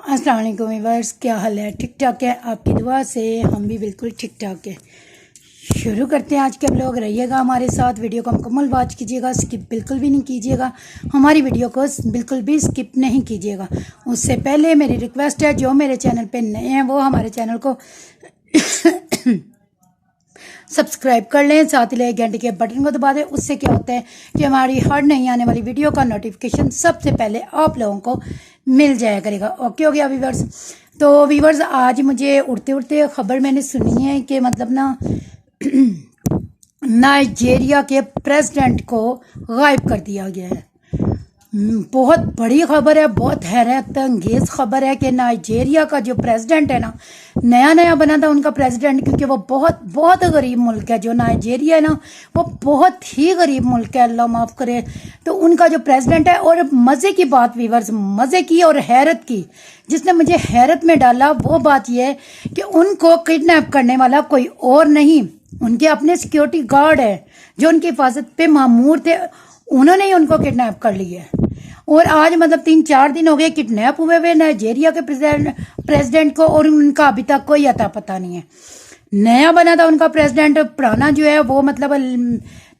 अस्सलाम वालेकुम व्यूअर्स, क्या हाल है? ठीक ठाक है? आपकी दुआ से हम भी बिल्कुल ठीक ठाक है। शुरू करते हैं आज के ब्लॉग। रहिएगा हमारे साथ, वीडियो को मुकम्मल वॉच कीजिएगा, स्किप बिल्कुल भी नहीं कीजिएगा। हमारी वीडियो को बिल्कुल भी स्किप नहीं कीजिएगा। उससे पहले मेरी रिक्वेस्ट है, जो मेरे चैनल पे नए हैं वो हमारे चैनल को सब्सक्राइब कर लें, साथ ही घंटे के बटन को दबा दें। उससे क्या होता है कि हमारी हर नई आने वाली वीडियो का नोटिफिकेशन सबसे पहले आप लोगों को मिल जाया करेगा। ओके हो गया व्यूवर्स? तो व्यूवर्स, आज मुझे उड़ते उड़ते खबर मैंने सुनी है कि मतलब ना नाइजीरिया के प्रेसिडेंट को गायब कर दिया गया है। बहुत बड़ी खबर है, बहुत हैरत अंगेज खबर है कि नाइजीरिया का जो प्रेसिडेंट है ना, नया नया बना था उनका प्रेसिडेंट, क्योंकि वो बहुत बहुत गरीब मुल्क है। जो नाइजीरिया है ना, वो बहुत ही गरीब मुल्क है, अल्लाह माफ़ करे। तो उनका जो प्रेसिडेंट है, और मज़े की बात व्यूअर्स, मज़े की और हैरत की, जिसने मुझे हैरत में डाला वो बात यह है कि उनको किडनैप करने वाला कोई और नहीं, उनके अपने सिक्योरिटी गार्ड है जो उनकी हिफाजत पे मामूर थे, उन्होंने ही उनको किडनैप कर लिया है। और आज मतलब 3-4 दिन हो गए किडनैप हुए नाइजीरिया के प्रेसिडेंट को, और उनका अभी तक कोई अता पता नहीं है। नया बना था उनका प्रेसिडेंट, पुराना जो है वो मतलब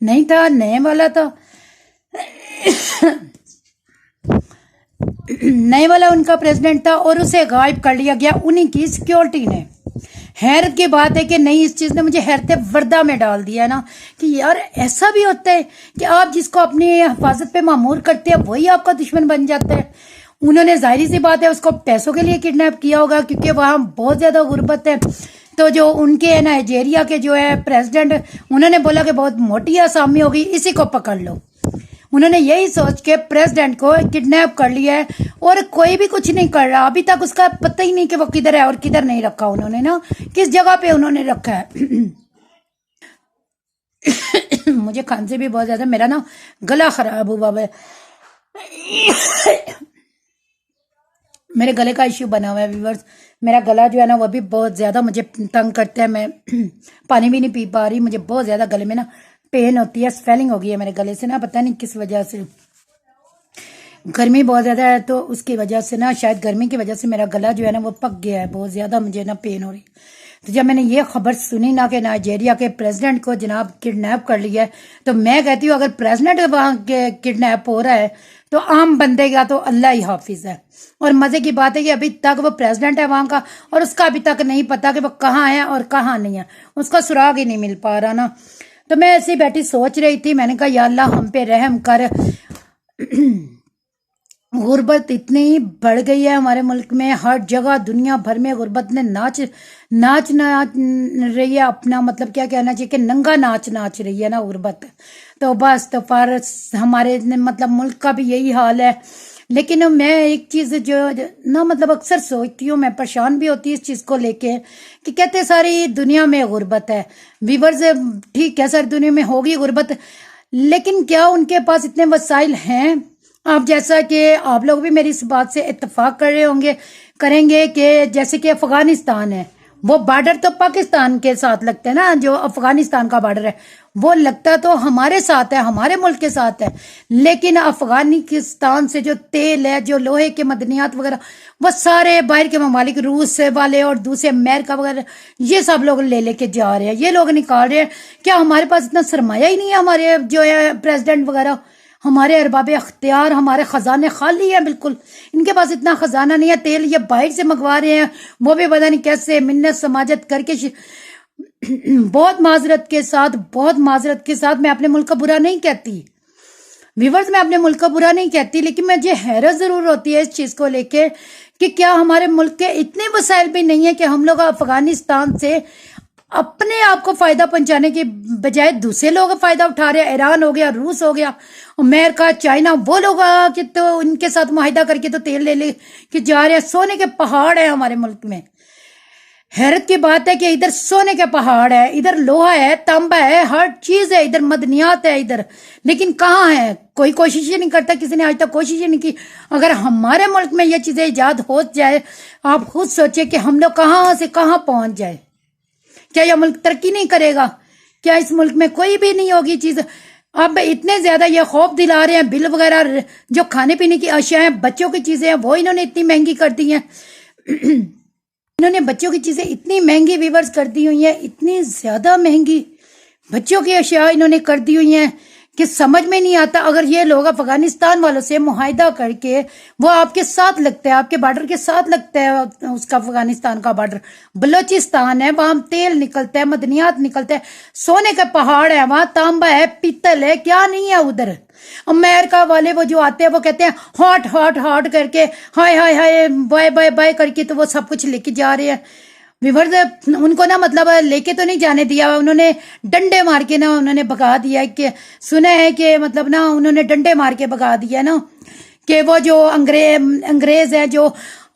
नहीं था, नए वाला था नए वाला उनका प्रेसिडेंट था, और उसे गायब कर लिया गया उन्हीं की सिक्योरिटी ने। हैरत की बात है कि नहीं, इस चीज़ ने मुझे हैरत वर्दा में डाल दिया है ना, कि यार ऐसा भी होता है कि आप जिसको अपनी हिफाजत पे मामूर करते हैं वही आपका दुश्मन बन जाता है। उन्होंने जाहिर सी बात है उसको पैसों के लिए किडनैप किया होगा, क्योंकि वहाँ बहुत ज़्यादा गुर्बत है। तो जो उनके नाइजीरिया के जो है प्रेसिडेंट, उन्होंने बोला कि बहुत मोटी आसामी होगी, इसी को पकड़ लो। उन्होंने यही सोच के प्रेसिडेंट को किडनैप कर लिया है, और कोई भी कुछ नहीं कर रहा। अभी तक उसका पता ही नहीं कि वो किधर है और किधर नहीं रखा उन्होंने ना, किस जगह पे उन्होंने रखा है। मुझे खांसी भी बहुत ज्यादा, मेरा ना गला खराब हुआ है, मेरे गले का इश्यू बना हुआ है व्यूअर्स। मेरा गला जो है ना वो भी बहुत ज्यादा मुझे तंग करता है, मैं पानी भी नहीं पी पा रही, मुझे बहुत ज्यादा गले में ना पेन होती है, स्वेलिंग हो गई है मेरे गले से ना, पता नहीं किस वजह से। गर्मी बहुत ज़्यादा है तो उसकी वजह से ना, शायद गर्मी की वजह से मेरा गला जो है ना वो पक गया है, बहुत ज़्यादा मुझे ना पेन हो रही। तो जब मैंने ये खबर सुनी ना कि नाइजीरिया के प्रेसिडेंट को जनाब किडनैप कर लिया है, तो मैं कहती हूँ अगर प्रेसिडेंट वहाँ के किडनैप हो रहा है तो आम बंदे का तो अल्लाह ही हाफिज है। और मज़े की बात है कि अभी तक वो प्रेसिडेंट है वहाँ का, और उसका अभी तक नहीं पता कि वो कहाँ है और कहाँ नहीं है, उसका सुराग ही नहीं मिल पा रहा ना। तो मैं ऐसे बैठी सोच रही थी, मैंने कहा या अल्लाह हम पे रहम कर। गुर्बत इतनी बढ़ गई है हमारे मुल्क में, हर जगह दुनिया भर में गुर्बत ने नाच रही है अपना, मतलब क्या कहना चाहिए कि नंगा नाच रही है ना गुर्बत। तो बस तो पर हमारे मतलब मुल्क का भी यही हाल है। लेकिन मैं एक चीज़ जो ना मतलब अक्सर सोचती हूँ, मैं परेशान भी होती हूँ इस चीज़ को लेके, कि कहते सारी दुनिया में गुर्बत है। व्यूअर्स, ठीक है सारी दुनिया में होगी गुर्बत, लेकिन क्या उनके पास इतने वसाइल हैं? आप जैसा कि आप लोग भी मेरी इस बात से इत्तेफाक कर रहे करेंगे कि जैसे कि अफगानिस्तान है, वो बॉर्डर तो पाकिस्तान के साथ लगता है ना, जो अफगानिस्तान का बॉर्डर है वो लगता तो हमारे साथ है, हमारे मुल्क के साथ है। लेकिन अफगानिस्तान से जो तेल है, जो लोहे के मदनियात वगैरह, वो सारे बाहर के ममालिक, रूस वाले और दूसरे अमेरिका वगैरह, ये सब लोग लेके जा रहे हैं, ये लोग निकाल रहे हैं। क्या हमारे पास इतना सरमाया ही नहीं है? हमारे जो है प्रेसिडेंट वगैरह, हमारे अरबाब अख्तियार, हमारे खजाने खाली हैं बिल्कुल, इनके पास इतना खजाना नहीं है। तेल ये बाहर से मंगवा रहे हैं, वो भी पता नहीं कैसे मिन्नत समाजत करके। बहुत माजरत के साथ मैं अपने मुल्क का बुरा नहीं कहती व्यूअर्स, मैं अपने मुल्क का बुरा नहीं कहती, लेकिन मुझे हैरत जरूर होती है इस चीज को लेके कि क्या हमारे मुल्क के इतने वसाइल भी नहीं है कि हम लोग अफगानिस्तान से अपने आप को फायदा पहुंचाने के बजाय दूसरे लोग फायदा उठा रहे हैं। ईरान हो गया, रूस हो गया, अमेरिका, चाइना, वो लोग कि तो उनके साथ मुआहिदा करके तो तेल ले के जा रहे हैं। सोने के पहाड़ है हमारे मुल्क में। हैरत की बात है कि इधर सोने के पहाड़ है, इधर लोहा है, तांबा है, हर चीज है, इधर मदनियात है इधर, लेकिन कहाँ है? कोई कोशिश ही नहीं करता, किसी ने आज तक कोशिश ही नहीं की। अगर हमारे मुल्क में ये चीजें इजाद हो जाए, आप खुद सोचिए कि हम लोग कहाँ से कहाँ पहुंच जाए। क्या यह मुल्क तरक्की नहीं करेगा? क्या इस मुल्क में कोई भी नहीं होगी चीज? अब इतने ज्यादा ये खौफ दिला रहे हैं, बिल वगैरह जो खाने पीने की अशिया हैं, बच्चों की चीजें हैं, वो इन्होंने इतनी महंगी कर दी हैं। इन्होंने बच्चों की चीजें इतनी महंगी व्यूअर्स कर दी हुई हैं, इतनी ज्यादा महंगी बच्चों की अशिया इन्होंने कर दी हुई हैं कि समझ में नहीं आता। अगर ये लोग अफगानिस्तान वालों से मुआहिदा करके, वो आपके साथ लगता है, आपके बॉर्डर के साथ लगता है उसका, अफगानिस्तान का बॉर्डर बलोचिस्तान है, वहां तेल निकलता है, मदनियात निकलता है, सोने का पहाड़ है, वहां तांबा है, पीतल है, क्या नहीं है उधर। अमेरिका वाले वो जो आते हैं वो कहते हैं हॉट हॉट हॉट करके, हाय हाय हाय, बाय बाय बाय करके, तो वो सब कुछ लेके जा रहे हैं। विवर्स उनको ना मतलब लेके तो नहीं जाने दिया, उन्होंने डंडे मार के ना उन्होंने भगा दिया। कि सुना है कि मतलब ना उन्होंने डंडे मार के भगा दिया ना, कि वो जो अंग्रेज है जो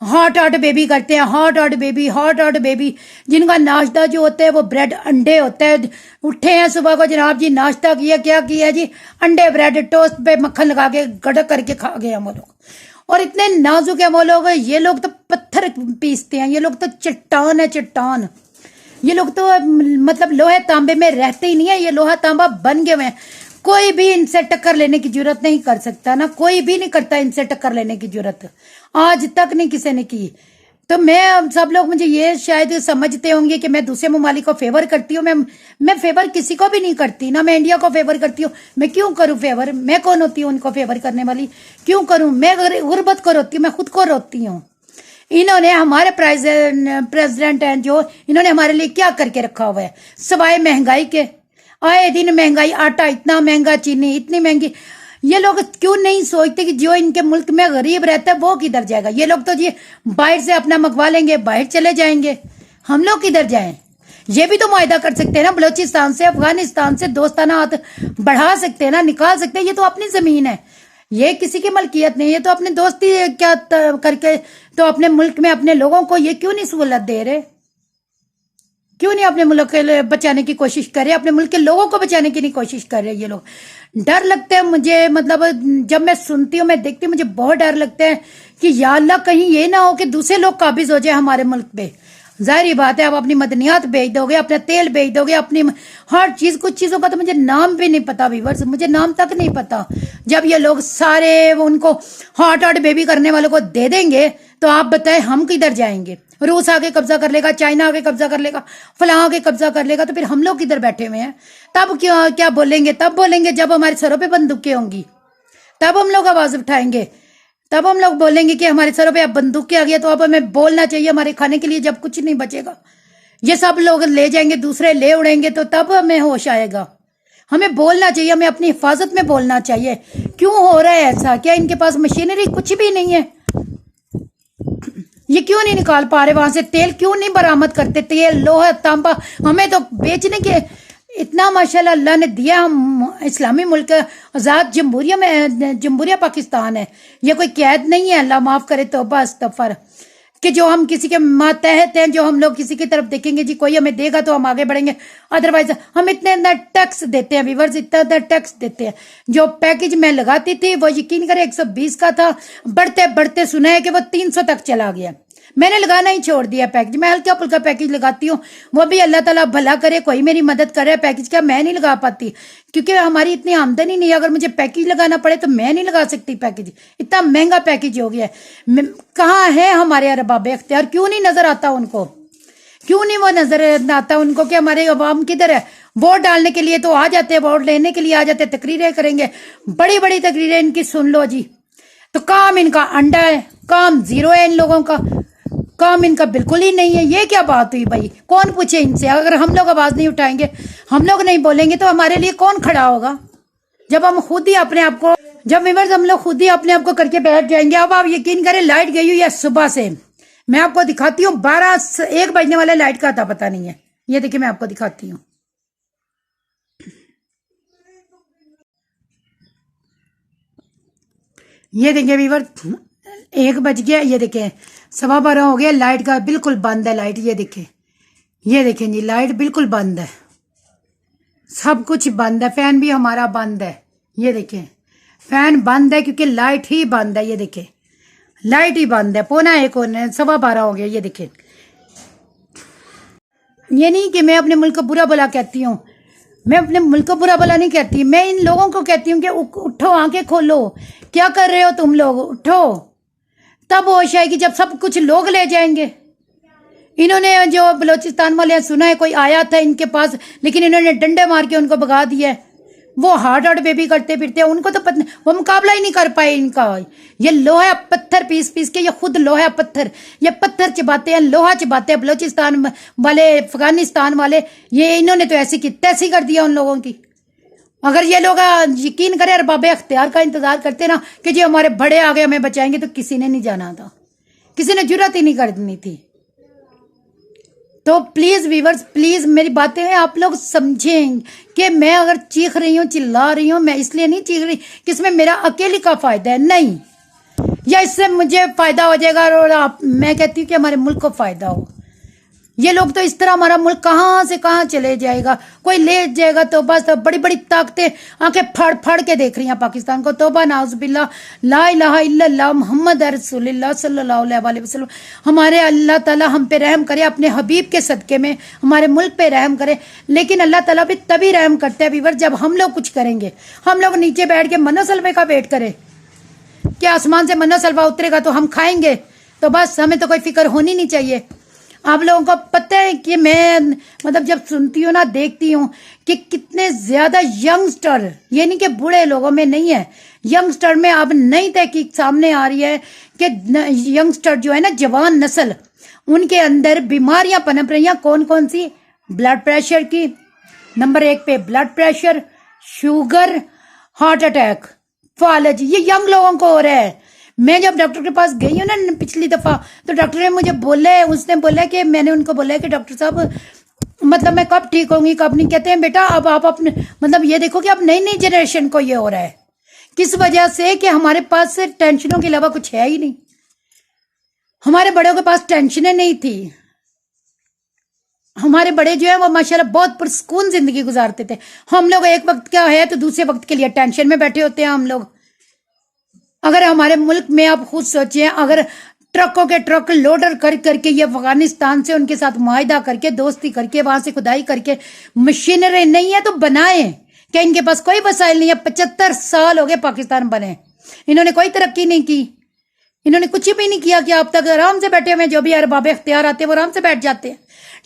हॉट हॉट बेबी करते हैं, hot hot baby, hot hot baby, जिनका नाश्ता जो होता है वो ब्रेड अंडे होता है। उठे हैं सुबह को, जनाब जी नाश्ता किया, क्या किया जी, अंडे ब्रेड टोस्ट पे मक्खन लगा के गड़क करके खा गए हम लोग। और इतने नाजुक है वो लोग, ये लोग तो पत्थर पीसते हैं, ये लोग तो चट्टान है, चट्टान। ये लोग तो मतलब लोहे तांबे में रहते ही नहीं है, ये लोहा तांबा बन गए हुए हैं। कोई भी इनसे टक्कर लेने की जरूरत नहीं कर सकता ना, कोई भी नहीं करता इनसे टक्कर लेने की जरूरत, आज तक नहीं किसी ने की। तो मैं सब लोग मुझे ये शायद समझते होंगे कि मैं दूसरे ममालिक को फेवर करती हूँ। मैं फेवर किसी को भी नहीं करती, ना मैं इंडिया को फेवर करती हूँ। मैं क्यों करूँ फेवर, मैं कौन होती हूँ उनको फेवर करने वाली, क्यों करूँ मैं। अगर गुर्बत को रोती हूँ, मैं खुद को रोती हूँ। इन्होंने हमारे प्रेसिडेंट हैं जो, इन्होंने हमारे लिए क्या करके रखा हुआ है सिवाय महंगाई के। आए दिन महंगाई, आटा इतना महंगा, चीनी इतनी महंगी। ये लोग क्यों नहीं सोचते कि जो इनके मुल्क में गरीब रहता है वो किधर जाएगा। ये लोग तो जी बाहर से अपना मंगवा लेंगे, बाहर चले जाएंगे, हम लोग किधर जाएं। ये भी तो मुआहिदा कर सकते हैं ना, बलोचिस्तान से, अफगानिस्तान से दोस्ताना हाथ बढ़ा सकते हैं ना, निकाल सकते हैं। ये तो अपनी जमीन है, ये किसी की मलकियत नहीं, ये तो अपने दोस्ती क्या करके तो अपने मुल्क में अपने लोगों को ये क्यों नहीं सहूलत दे रहे, क्यों नहीं अपने मुल्क के बचाने की कोशिश कर रहे, अपने मुल्क के लोगों को बचाने की नहीं कोशिश कर रहे ये लोग। डर लगता है मुझे, मतलब जब मैं सुनती हूँ, मैं देखती हूँ, मुझे बहुत डर लगता है कि या अल्लाह कहीं ये ना हो कि दूसरे लोग काबिज हो जाए हमारे मुल्क पे। जाहिर बात है, आप अपनी मदनियात बेच दोगे, अपना तेल बेच दोगे, अपनी हर चीज, कुछ चीजों का तो मुझे नाम भी नहीं पता व्यूअर्स, मुझे नाम तक नहीं पता। जब ये लोग सारे उनको हॉट हॉट बेबी करने वालों को दे देंगे तो आप बताएं हम किधर जाएंगे। रूस आगे कब्जा कर लेगा, चाइना आगे कब्जा कर लेगा, फलां आगे कब्जा कर लेगा, तो फिर हम लोग किधर बैठे हुए हैं। तब क्या बोलेंगे, तब बोलेंगे जब हमारे सरों पे बंदूकें होंगी, तब हम लोग आवाज उठाएंगे, तब हम लोग बोलेंगे कि हमारे सरों पे अब बंदूकें आ गई, तो अब हमें बोलना चाहिए हमारे खाने के लिए जब कुछ नहीं बचेगा। ये सब लोग ले जाएंगे, दूसरे ले उड़ेंगे, तो तब हमें होश आएगा। हमें बोलना चाहिए, हमें अपनी हिफाजत में बोलना चाहिए। क्यों हो रहा है ऐसा, क्या इनके पास मशीनरी कुछ भी नहीं है, ये क्यों नहीं निकाल पा रहे वहां से तेल, क्यों नहीं बरामद करते तेल, लोहा तांबा। हमें तो बेचने के इतना माशाल्लाह अल्लाह ने दिया, हम इस्लामी मुल्क आजाद जमहूरिया में, जमहूरिया पाकिस्तान है, ये कोई कैद नहीं है। अल्लाह माफ करे, तौबा अस्तगफर, कि जो हम किसी के मातहत हैं, जो हम लोग किसी की तरफ देखेंगे जी कोई हमें देगा तो हम आगे बढ़ेंगे, अदरवाइज हम इतने टैक्स देते हैं व्यूअर्स, इतना टैक्स देते हैं। जो पैकेज मैं लगाती थी वो यकीन करें 120 का था, बढ़ते बढ़ते सुना है कि वो 300 तक चला गया। मैंने लगाना ही छोड़ दिया पैकेज, मैं हल्का फुल्का पैकेज लगाती हूँ, वो भी अल्लाह ताला भला करे, कोई मेरी मदद करे। पैकेज क्या मैं नहीं लगा पाती, क्योंकि हमारी इतनी आमदनी नहीं है। अगर मुझे पैकेज लगाना पड़े तो मैं नहीं लगा सकती पैकेज, इतना महंगा पैकेज हो गया है। कहाँ है हमारे अरबाब इख्तियार, क्यों नहीं नजर आता उनको, क्यों नहीं वो नजर आता उनको कि हमारे अवाम किधर है। वोट डालने के लिए तो आ जाते हैं, वोट लेने के लिए आ जाते हैं, तकरीरें करेंगे, बड़ी बड़ी तकरीरें इनकी सुन लो जी। तो काम इनका अंडा है, काम जीरो है इन लोगों का, काम इनका बिल्कुल ही नहीं है। ये क्या बात हुई भाई, कौन पूछे इनसे। अगर हम लोग आवाज नहीं उठाएंगे, हम लोग नहीं बोलेंगे, तो हमारे लिए कौन खड़ा होगा। जब हम खुद ही अपने आप को, जब व्यूअर्स हम लोग खुद ही अपने आप को करके बैठ जाएंगे। अब आप यकीन करें, लाइट गई हुई है सुबह से, मैं आपको दिखाती हूँ, 1 बजने वाले लाइट का था पता नहीं है। ये देखिए मैं आपको दिखाती हूँ, ये देखिए व्यूअर्स 1 बज गया, ये देखें 12:15 हो गया, लाइट का बिल्कुल बंद है लाइट। ये देखें जी लाइट बिल्कुल बंद है, सब कुछ बंद है, फैन भी हमारा बंद है। ये देखें फैन बंद है क्योंकि लाइट ही बंद है। ये देखें लाइट ही बंद है, 1:15 होने 12:15 हो गया। ये देखें, ये नहीं कि मैं अपने मुल्क को बुरा भला कहती हूँ, मैं अपने मुल्क को बुरा भला नहीं कहती, मैं इन लोगों को कहती हूँ कि उठो, आंखें खोलो, क्या कर रहे हो तुम लोग, उठो। तब होश आएगी जब सब कुछ लोग ले जाएंगे। इन्होंने जो बलोचिस्तान वाले हैं, सुना है कोई आया था इनके पास, लेकिन इन्होंने डंडे मार के उनको भगा दिया है। वो हार्ट बेबी करते फिरते, उनको तो पता, वो मुकाबला ही नहीं कर पाए इनका। ये लोहा पत्थर पीस पीस के, ये खुद लोहा पत्थर, ये पत्थर चबाते हैं, लोहा चबाते हैं बलोचिस्तान वाले, अफगानिस्तान वाले। ये इन्होंने तो ऐसी की तैसी कर दिया उन लोगों की। अगर ये लोग यकीन करें और बाबे अख्तियार का इंतजार करते ना कि जी हमारे बड़े आगे हमें बचाएंगे, तो किसी ने नहीं जाना था, किसी ने जुर्रत ही नहीं करनी थी। तो प्लीज व्यूअर्स, प्लीज मेरी बातें हैं आप लोग समझें कि मैं अगर चीख रही हूँ, चिल्ला रही हूँ, मैं इसलिए नहीं चीख रही कि इसमें मेरा अकेली का फायदा है, नहीं, या इससे मुझे फायदा हो जाएगा और मैं कहती हूँ कि हमारे मुल्क को फायदा हो। ये लोग तो इस तरह हमारा मुल्क कहाँ से कहाँ चले जाएगा, कोई ले जाएगा। तो बस तो बड़ी बड़ी ताकतें आंखें फाड़ फाड़ के देख रही हैं पाकिस्तान को। तौबा नाउज़ुबिल्लाह, ला इलाहा इल्लल्लाह मुहम्मद रसूलुल्लाह सल्लल्लाहु अलैहि वसल्लम। हमारे अल्लाह ताला हम पे रहम करे, अपने हबीब के सदके में हमारे मुल्क पे रहम करे। लेकिन अल्लाह ताला भी तभी रहम करते हैं व्यूअर जब हम लोग कुछ करेंगे। हम लोग नीचे बैठ के मन्नो सलवे का वेट करें कि आसमान से मन्नो सलवा उतरेगा तो हम खाएंगे, तो बस हमें तो कोई फिक्र होनी नहीं चाहिए। आप लोगों को पता है कि मैं मतलब जब सुनती हूँ ना, देखती हूँ कि कितने ज्यादा यंगस्टर, ये नहीं कि बूढ़े लोगों में नहीं है, यंगस्टर में अब नई तहकीक सामने आ रही है कि यंगस्टर जो है ना, जवान नस्ल, उनके अंदर बीमारियां पनप रही हैं। कौन कौन सी? ब्लड प्रेशर की, नंबर 1 पे blood pressure, sugar, heart attack, फालज, ये यंग लोगों को हो रहा है। मैं जब डॉक्टर के पास गई हूँ ना पिछली दफा, तो डॉक्टर ने मुझे बोला, उसने बोला कि मैंने उनको बोला कि डॉक्टर साहब मतलब मैं कब ठीक होंगी कब नहीं। कहते हैं बेटा अब आप अपने मतलब ये देखो कि अब नई नई जनरेशन को ये हो रहा है। किस वजह से? कि हमारे पास टेंशनों के अलावा कुछ है ही नहीं। हमारे बड़ों के पास टेंशनें नहीं थी। हमारे बड़े जो है वो माशाल्लाह बहुत पुरसकून जिंदगी गुजारते थे। हम लोग एक वक्त क्या है तो दूसरे वक्त के लिए टेंशन में बैठे होते हैं हम लोग। अगर हमारे मुल्क में आप खुद सोचिए, अगर ट्रकों के ट्रक लोडर कर करके ये अफगानिस्तान से उनके साथ मुआहिदा करके, दोस्ती करके, वहां से खुदाई करके, मशीनरी नहीं है तो बनाए, क्या इनके पास कोई वसाइल नहीं है? 75 साल हो गए पाकिस्तान बने, इन्होंने कोई तरक्की नहीं की, इन्होंने कुछ भी नहीं किया कि आप तक आराम से बैठे हुए। जो भी अरबाब इख्तियार आते हैं वो आराम से बैठ जाते हैं।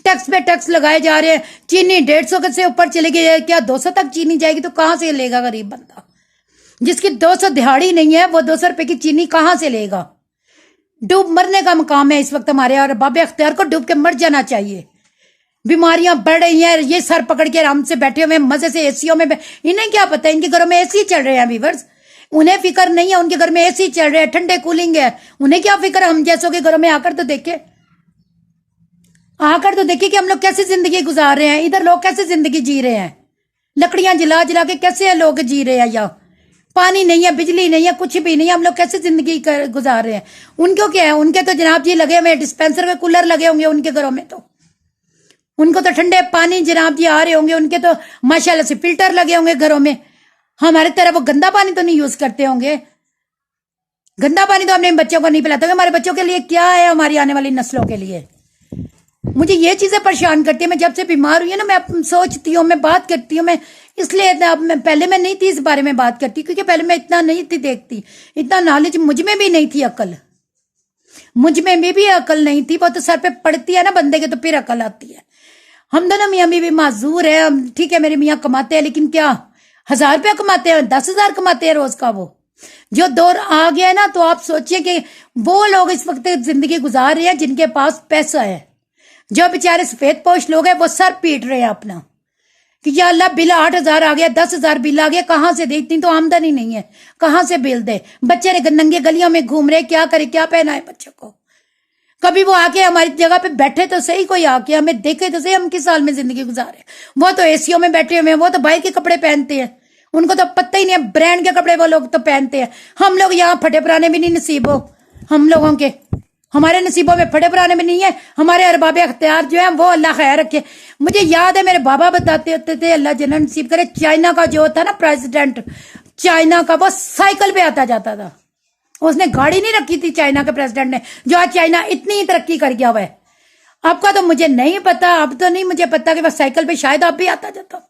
टैक्स पे टैक्स लगाए जा रहे हैं। चीनी 150 से ऊपर चली गई है, क्या 200 तक चीनी जाएगी? तो कहां से लेगा गरीब बंदा? जिसकी 200 दिहाड़ी नहीं है वो 200 रुपए की चीनी कहां से लेगा? डूब मरने का मकाम है इस वक्त हमारे, और बाबे अख्तियार को डूब के मर जाना चाहिए। बीमारियां बढ़ रही हैं, ये सर पकड़ के आराम से बैठे हुए मजे से एसीओ में इन्हें क्या पता है? इनके घरों में एसी चल रहे हैं व्यूअर्स, उन्हें फिक्र नहीं है। उनके घर में एसी चल रहे हैं, ठंडे कूलिंग है, उन्हें क्या फिक्र? हम जैसों के घरों में आकर तो देखे कि हम लोग कैसे जिंदगी गुजार रहे हैं। इधर लोग कैसे जिंदगी जी रहे हैं, लकड़ियां जला जला के कैसे लोग जी रहे हैं। या पानी नहीं है, बिजली नहीं है, कुछ भी नहीं है, हम लोग कैसे जिंदगी गुजार रहे हैं। उनको क्या है? उनके तो जनाब जी लगे हुए डिस्पेंसर के कूलर लगे होंगे उनके घरों में, तो उनको तो ठंडे पानी जनाब जी आ रहे होंगे, उनके तो माशाल्लाह से फिल्टर लगे होंगे घरों में। हमारे तरह वो गंदा पानी तो नहीं यूज करते होंगे। गंदा पानी तो अपने बच्चों को नहीं पिलाते होंगे। हमारे बच्चों के लिए क्या है, हमारी आने वाली नस्लों के लिए? मुझे ये चीजें परेशान करती है। मैं जब से बीमार हुई है ना, मैं सोचती हूँ, मैं बात करती हूँ, मैं इसलिए पहले मैं नहीं थी इस बारे में बात करती, क्योंकि पहले मैं इतना नहीं थी देखती, इतना नॉलेज मुझ में भी नहीं थी, अकल मुझ में भी अकल नहीं थी। वो तो सर पे पड़ती है ना बंदे के, तो फिर अकल आती है। हम दोनों मियाँ भी माजूर है, ठीक है मेरे मियाँ कमाते हैं, लेकिन क्या 1000 रुपया कमाते हैं, 10,000 कमाते हैं रोज का। वो जो दौर आ गया है ना, तो आप सोचिए कि वो लोग इस वक्त जिंदगी गुजार रहे हैं जिनके पास पैसा है। जो बेचारे सफेद पोश लोग हैं वो सर पीट रहे हैं अपना कि या अल्लाह बिल 8,000 आ गया, 10,000 बिल आ गया, कहां से दे? इतनी तो आमदनी नहीं है, कहां से बिल दे? बच्चे नंगे गलियों में घूम रहे, क्या करे, क्या पहनाए बच्चों को? कभी वो आके हमारी जगह पे बैठे तो सही, कोई आके हमें देखे तो सही हम किस साल में जिंदगी गुजारे। वो तो एसीओ में बैठे हुए हैं, वो तो बाहर के कपड़े पहनते हैं, उनको तो पता ही नहीं है, ब्रांड के कपड़े वो लोग तो पहनते हैं। हम लोग यहाँ फटे पुराने भी नहीं नसीब हो हम लोगों के, हमारे नसीबों में फटे पुराने में नहीं है। हमारे अरबाब अख्तियार जो है वो अल्लाह खैर रखे। मुझे याद है मेरे बाबा बताते होते थे, अल्लाह जन्नत नसीब करे, चाइना का जो था ना प्रेसिडेंट चाइना का, वो साइकिल पे आता जाता था। उसने गाड़ी नहीं रखी थी चाइना के प्रेसिडेंट ने, जो आज चाइना इतनी तरक्की कर गया हुआ है। आपका तो मुझे नहीं पता, अब तो नहीं मुझे पता कि वह साइकिल पे शायद आप भी आता जाता।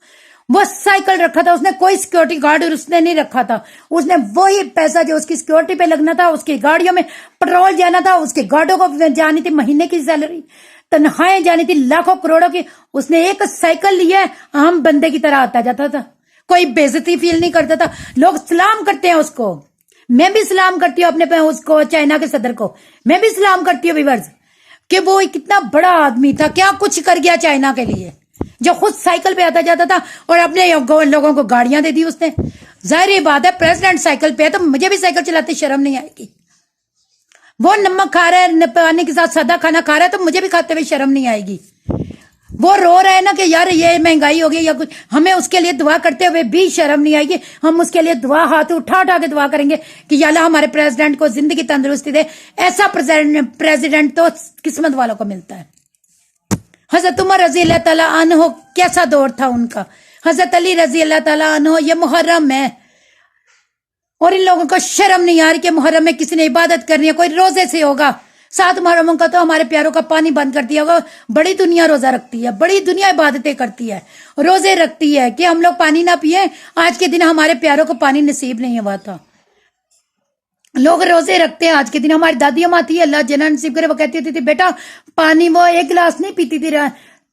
वो साइकिल रखा था उसने, कोई सिक्योरिटी गार्ड उसने नहीं रखा था। उसने वही पैसा जो उसकी सिक्योरिटी पे लगना था, उसकी गाड़ियों में पेट्रोल जाना था, उसके गार्डों को जानी थी महीने की सैलरी, तनख्वाहें जानी थी लाखों करोड़ों की, उसने एक साइकिल लिया, आम बंदे की तरह आता जाता था, कोई बेइज्जती फील नहीं करता था। लोग सलाम करते हैं उसको, मैं भी सलाम करती हूँ अपने उसको, चाइना के सदर को मैं भी सलाम करती हूँ व्यूअर्स, कि वो कितना बड़ा आदमी था, क्या कुछ कर गया चाइना के लिए, जो खुद साइकिल पे आता जाता था और अपने लोगों को गाड़ियां दे दी उसने। जाहिर बात है प्रेसिडेंट साइकिल पे है तो मुझे भी साइकिल चलाते शर्म नहीं आएगी। वो नमक खा रहा है पानी के साथ सादा खाना खा रहा है तो मुझे भी खाते हुए शर्म नहीं आएगी। वो रो रहा है ना कि यार ये महंगाई हो गई या कुछ, हमें उसके लिए दुआ करते हुए भी शर्म नहीं आएगी। हम उसके लिए दुआ हाथ उठा उठा के दुआ करेंगे कि या अल्लाह हमारे प्रेसिडेंट को जिंदगी तंदुरुस्ती दे। ऐसा प्रेसिडेंट तो किस्मत वालों को मिलता है। हजरत उमर रजी अल्लाह ताला अन्हो कैसा दौर था उनका, हजरत अली रजी अल्लाह ताला अन्हो, ये मुहर्रम है और इन लोगों को शर्म नहीं आ रही कि मुहर्रम में किसी ने इबादत करनी है, कोई रोजे से होगा। 7 मुहर्रम का तो हमारे प्यारों का पानी बंद कर दिया होगा। बड़ी दुनिया रोजा रखती है, बड़ी दुनिया इबादतें करती है, रोजे रखती है कि हम लोग पानी ना पिए। आज के दिन हमारे प्यारों को पानी नसीब नहीं हुआ था, लोग रोजे रखते हैं आज के दिन। हमारी दादी अम्मा थी, अल्लाह जना नसीब करे, वो कहती थी बेटा पानी वो 1 गिलास नहीं पीती थी,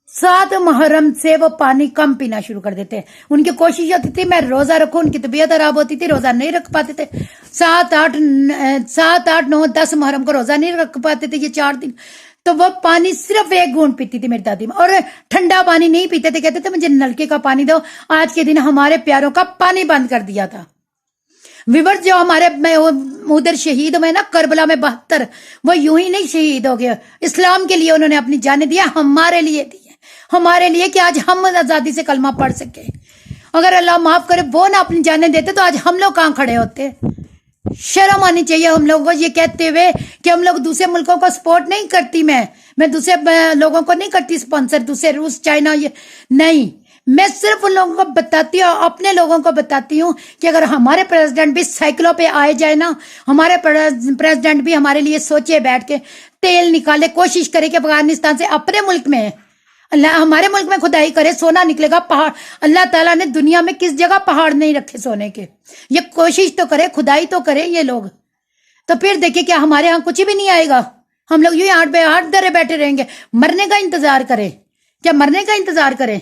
7 मुहर्रम से वो पानी कम पीना शुरू कर देते। उनकी कोशिश होती थी मैं रोजा रखूं, उनकी तबीयत खराब होती थी, रोजा नहीं रख पाते थे। 7, 8, 9, 10 मुहर्रम को रोजा नहीं रख पाते थे, ये 4 दिन। तो वो पानी सिर्फ 1 घूंट पीती थी मेरी दादी, और ठंडा पानी नहीं पीते थे, कहते थे मुझे नलके का पानी दो। आज के दिन हमारे प्यारों का पानी बंद कर दिया था। विवर जो हमारे उधर शहीद हुए ना करबला में 72, वो यूं ही नहीं शहीद हो गए, इस्लाम के लिए उन्होंने अपनी जानें दिया, हमारे लिए दी, हमारे लिए कि आज हम आजादी से कलमा पढ़ सके। अगर अल्लाह माफ करे वो ना अपनी जानें देते तो आज हम लोग कहां खड़े होते। शर्म आनी चाहिए हम लोगों को ये कहते हुए कि हम लोग दूसरे मुल्कों को सपोर्ट नहीं करती। मैं दूसरे लोगों को नहीं करती स्पॉन्सर, दूसरे रूस चाइना ये नहीं, मैं सिर्फ उन लोगों को बताती हूँ, अपने लोगों को बताती हूँ कि अगर हमारे प्रेसिडेंट भी साइकिलों पे आए जाए ना, हमारे प्रेसिडेंट भी हमारे लिए सोचे बैठ के, तेल निकाले, कोशिश करे कि अफगानिस्तान से अपने मुल्क में, अल्लाह हमारे मुल्क में खुदाई करे, सोना निकलेगा पहाड़। अल्लाह ताला ने दुनिया में किस जगह पहाड़ नहीं रखे सोने के, ये कोशिश तो करे, खुदाई तो करे ये लोग। तो फिर देखिए क्या हमारे यहाँ कुछ भी नहीं आएगा, हम लोग यूं 8 पे 8 दरे बैठे रहेंगे, मरने का इंतजार करें, क्या मरने का इंतजार करें।